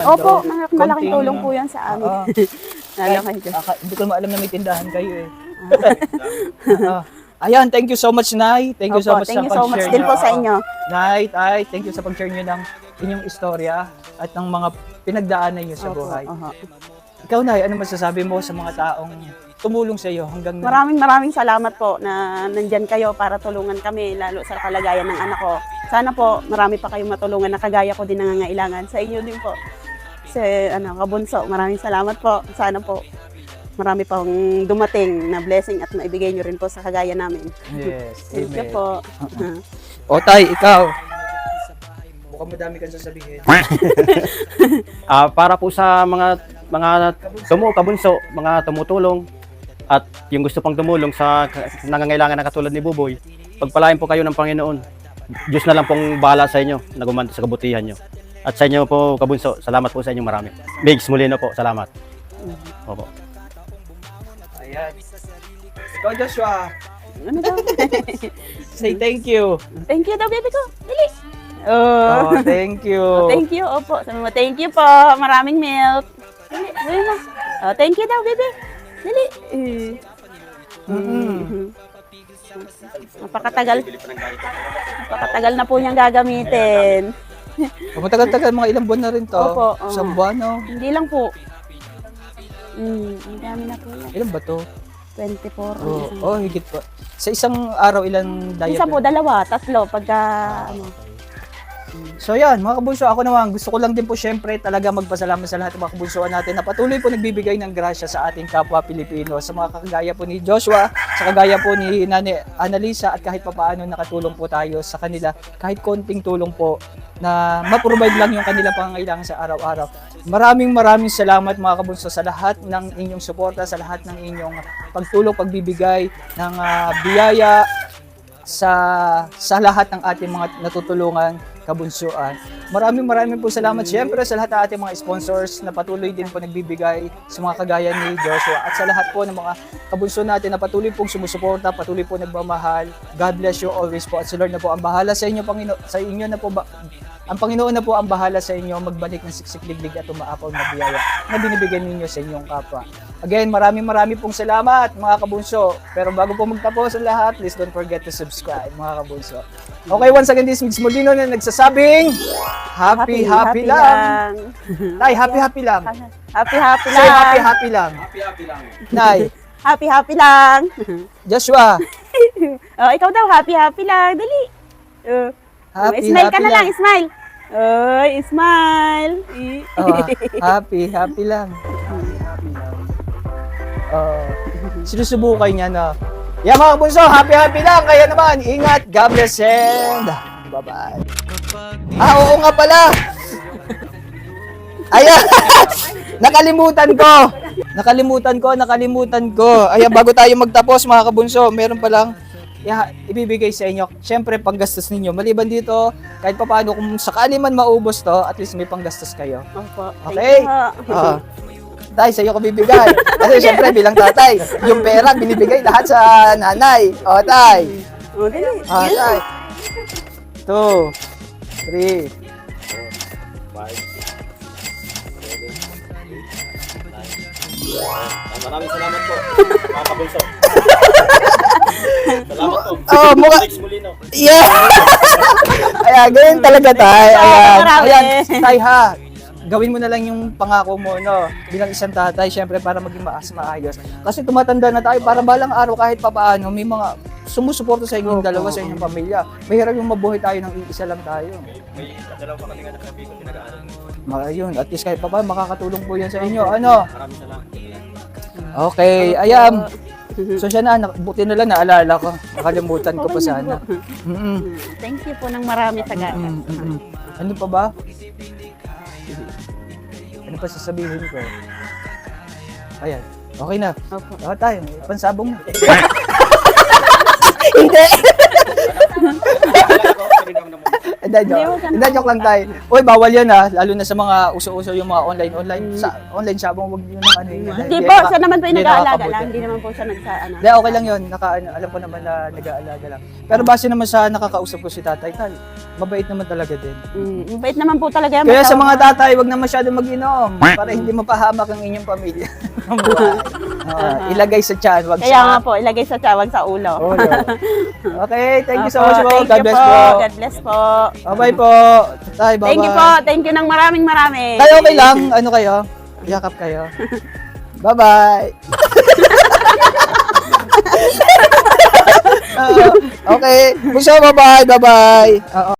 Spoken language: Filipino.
Opo, malaking konting, tulong po yan sa amin. Oo. Lalo kayo dyan. Hindi ko maalam na may tindahan kayo eh. Ayan, thank you so much, Nay. Thank you so Opo, much thank sa you so much pag-share din niyo. po sa inyo. Nay, Tay, thank you sa pag-share niyo ng inyong istorya at ng mga pinagdaanan niyo sa Opo, buhay. oho. Ikaw, Nay, ano masasabi mo sa mga taong tumulong sa iyo hanggang Maraming salamat po na nandyan kayo para tulungan kami, lalo sa kalagayan ng anak ko. Sana po marami pa kayong matulungan na kagaya ko din nangangailangan. Sa inyo din po. Sa kabunso, maraming salamat po. Sana po marami pang dumating na blessing at maibigay nyo rin po sa kagaya namin. Yes, Thank you amen. po. O, Tay, ikaw. Mukhang madami kang sasabihin. Para po sa mga kabunso, mga tumutulong at yung gusto pang tumulong sa nangangailangan na katulad ni Buboy, pagpalain po kayo ng Panginoon. Diyos na lang pong bahala sa inyo na gumanda sa kabutihan nyo. At sa inyo po, kabunso, salamat po sa inyo marami. Bigs Molino po, salamat. Opo. Ayan. Ikaw, Joshua. Ano daw? Say thank you. Thank you daw, baby ko. Dali. Oh, thank you. Thank you, opo. Sabi mo, thank you po. Maraming milk. Dali, dali mo. Thank you daw, baby. Dali. Napakatagal. Napakatagal na po niyang gagamitin. Matagal-tagal, mga ilang buwan na rin to. Opo, oo. Isang buwan, no? Hindi lang po. Ang dami na po yan. Ilan ba to? 24. Higit pa. Sa isang araw, ilang diet? Isa po, dalawa, tatlo. Pagka, So yan, mga kabunso, ako naman, gusto ko lang din po syempre talaga magpasalamat sa lahat ng mga kabunsoan natin na patuloy po nagbibigay ng grasya sa ating kapwa Pilipino, sa mga kagaya po ni Joshua, sa kagaya po ni Nani Annalisa, at kahit papaano nakatulong po tayo sa kanila, kahit konting tulong po na ma-provide lang yung kanilang pangangailangan sa araw-araw. Maraming salamat mga kabunso sa lahat ng inyong suporta, sa lahat ng inyong pagtulong, pagbibigay ng biyaya sa lahat ng ating mga natutulungan kabunsuan. Maraming po salamat siyempre sa lahat ng ating mga sponsors na patuloy din po nagbibigay sa mga kagaya ni Joshua at sa lahat po ng mga kabunso natin na patuloy pong sumusuporta, patuloy po nagmamahal. God bless you always po at si Lord na po ang bahala sa inyo, sa inyo na po ang Panginoon na po ang bahala sa inyo magbalik ng siksik-liglig at umaapaw na biyaya na binibigyan ninyo sa inyong kapwa. Again, maraming pong salamat mga kabunso. Pero bago po magtapos ang lahat, please don't forget to subscribe mga kabunso. Okay, once again, this is Migs Molino na nagsasabing happy lang. Tay, happy lang. Happy Say lang. happy lang. Nay, Happy lang. Joshua, Ikaw daw, happy lang. Dali. Smile ka na lang, smile. Smile. happy lang. Sinusubukan niya na, yeah mga kabunso, happy lang. Kaya naman, ingat, God bless and bye-bye. Oo nga pala. Ayan. Nakalimutan ko. Ayan, bago tayo magtapos mga kabunso, meron palang ibibigay sa inyo. Siyempre, panggastos ninyo. Maliban dito, kahit papaano kung sakali man maubos to, at least may panggastos kayo. Opo. Okay? Tay, sa'yo ko bibigay. Kasi siyempre, bilang tatay, yung pera binibigay lahat sa nanay. O, tay. Dali. Tay. 2, 3, 4, 5, 7, 8, 9. Maraming salamat po, mga kabunso. Salamat po. Bigs Molino. Yeah! Ayan, ganyan talaga, tay. Ayan, tay ha. Gawin mo na lang yung pangako mo, no? Bilang isang tatay, syempre, para maging maayos. Kasi tumatanda na tayo, para balang araw kahit papaano, may mga sumusuporta sa inyong dalawa, sa inyong pamilya. Mahirap yung mabuhay tayo ng isa lang tayo. May dalawa pa kami nga nakabikot pinag-aaral. Ayun, at least kahit papaano, makakatulong po yan sa inyo. Ano? Maraming salamat. Okay, ayan. So siya na, buti na lang naalala ko. Nakalimutan ko pa sana. Thank you po ng marami sa gana. Ano pa ba? Ano pa sasabihin ko? Ayan. Okay na. Opo. Tayo. Pansabong mo. Hindi. Hindi, joke lang tayo. Uy, bawal yan ha. Lalo na sa mga uso-uso yung mga online. Sa online sabong, wag yun ang ano yun. Hindi po, siya naman po yung hindi nag-aalaga nakakabuti. lang. Hindi naman po siya nagsa-ano. Hindi, okay lang yun. Alam ko naman na nag-aalaga lang. Pero base naman sa nakakausap ko si tatay, Tal, mabait naman talaga din. Mabait naman po talaga yan. Kaya Basta sa mga tatay, wag na masyadong mag-inom para hindi mapahamak ang inyong pamilya. Ilagay sa tiyan, wag Kaya nga po, ilagay sa tiyawag sa ulo. ulo. Okay, thank you so Opo, much po. thank God you bless po. po. God bless po. Bye-bye po. Tay, bye-bye. Thank you po. Thank you ng maraming. Kayo okay lang? Ano kayo? Yakap kayo. Bye-bye. Okay. Gusto, bye-bye. Bye-bye.